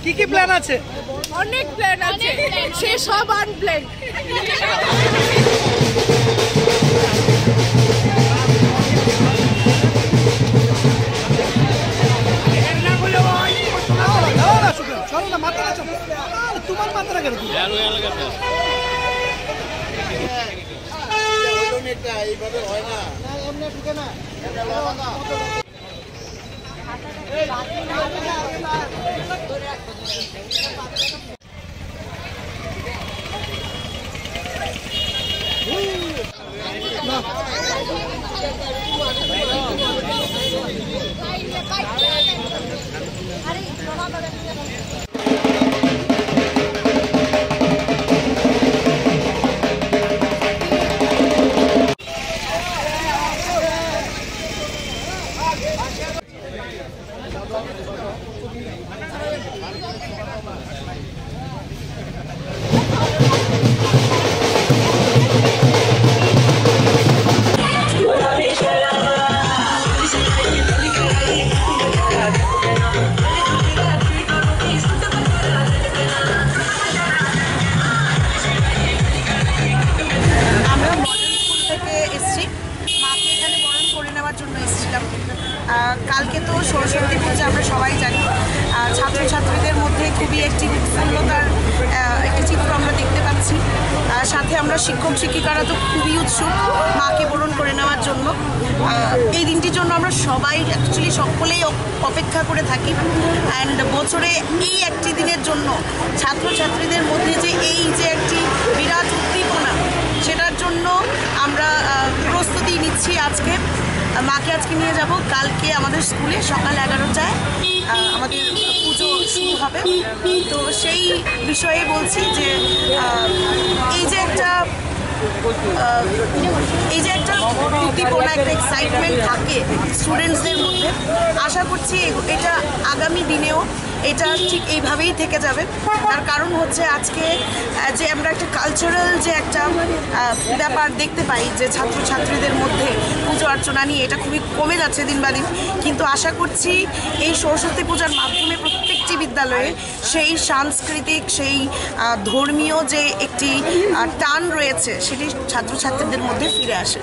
কি কি প্ল্যান আছে? অনেক প্ল্যান আছে, সে সব আনপ্ল্যান। চলো না, মাথা না, তোমার মাথাটা কেন? এইভাবে হয় না, এমনি ঢুকে না। কালকে তো সরস্বতী পূজা, আমরা সবাই জানি। ছাত্রছাত্রীদের মধ্যে খুবই একটি উৎফুল্লতার একটি চিত্র আমরা দেখতে পাচ্ছি। সাথে আমরা শিক্ষক শিক্ষিকারা তো খুবই উৎসুক মাকে বরণ করে নেওয়ার জন্য। এই দিনটির জন্য আমরা সবাই অ্যাকচুয়ালি সকলেই অপেক্ষা করে থাকি। অ্যান্ড বছরে এই একটি দিনের জন্য ছাত্রছাত্রীদের মধ্যে যে এই যে একটি বিরাট উদ্দীপনা, সেটার জন্য আমরা প্রস্তুতি নিচ্ছি। মাকে আজকে নিয়ে যাব। কালকে আমাদের স্কুলে সকাল 11টায় আমাদের পুজো শুরু হবে। তো সেই বিষয়ে বলছি যে এই যে একটা উদ্দীপনা, একটা এক্সাইটমেন্ট থাকে স্টুডেন্টসদের মধ্যে, আশা করছি এটা আগামী দিনেও এটা ঠিক এইভাবেই থেকে যাবে। তার কারণ হচ্ছে আজকে যে আমরা একটা কালচারাল যে একটা ব্যাপার দেখতে পাই যে ছাত্রছাত্রীদের মধ্যে পুজো অর্চনা নিয়ে, এটা খুবই কমে যাচ্ছে দিন বা দিন। কিন্তু আশা করছি এই সরস্বতী পূজার মাধ্যমে প্রত্যেকটি বিদ্যালয়ে সেই সাংস্কৃতিক, সেই ধর্মীয় যে একটি টান রয়েছে, সেটি ছাত্রছাত্রীদের মধ্যে ফিরে আসে।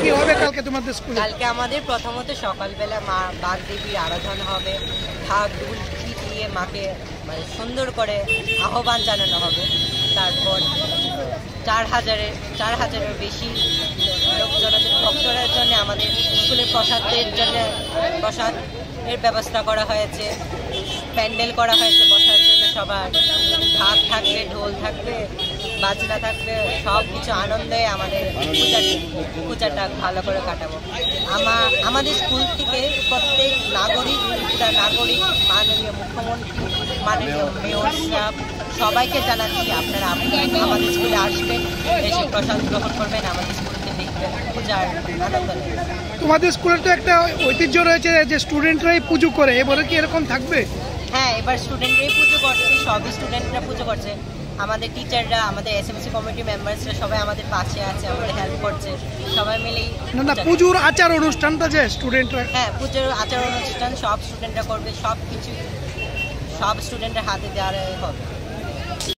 কি হবে কালকে তোমাদের স্কুলে? কালকে আমাদের প্রথমত সকালবেলা মা বাগদেবীর আরাধনা হবে। ঢাক ঢোল দিয়ে মাকে মানে সুন্দর করে আহ্বান জানানো হবে। তারপর 4,000-এর বেশি ভক্তদের জন্য আমাদের স্কুলের প্রসাদের ব্যবস্থা করা হয়েছে। প্যান্ডেল করা হয়েছে বসার জন্য সবার। ঢাক থাকবে, ঢোল থাকবে, বাজনা থাকবে, সব কিছু আনন্দে আমাদের পূজাটা ভালো করে কাটাবো। আমাদের স্কুল থেকে প্রত্যেক নাগরিক, মাননীয় মুখ্যমন্ত্রী, মাননীয় মেয়র সাহেব, সবাইকে জানাচ্ছি আপনারা আমাদের স্কুলে আসবেন, এসে প্রসাদ গ্রহণ করবেন, আমাদের স্কুলকে দেখবেন, পূজার আনন্দ নেবেন। তোমাদের স্কুলের তো একটা ঐতিহ্য রয়েছে যে স্টুডেন্টরাই পুজো করে, এবারে কি এরকম থাকবে? হ্যাঁ, এবার স্টুডেন্টরাই পুজো করছে, সবই স্টুডেন্টরা পুজো করছে। আমাদের টিচাররা, আমাদের এসএমসি কমিটি মেম্বার্সরা সবাই আমাদের পাশে আছে, আমাদের হেল্প করছে, সবাই মিলেই। না, পুজোর আচার অনুষ্ঠানটা যে স্টুডেন্টরা, হ্যাঁ, পুজোর আচার অনুষ্ঠান সব স্টুডেন্টরা করবে, সব কিছু সব স্টুডেন্টের হাতে দেওয়া হবে।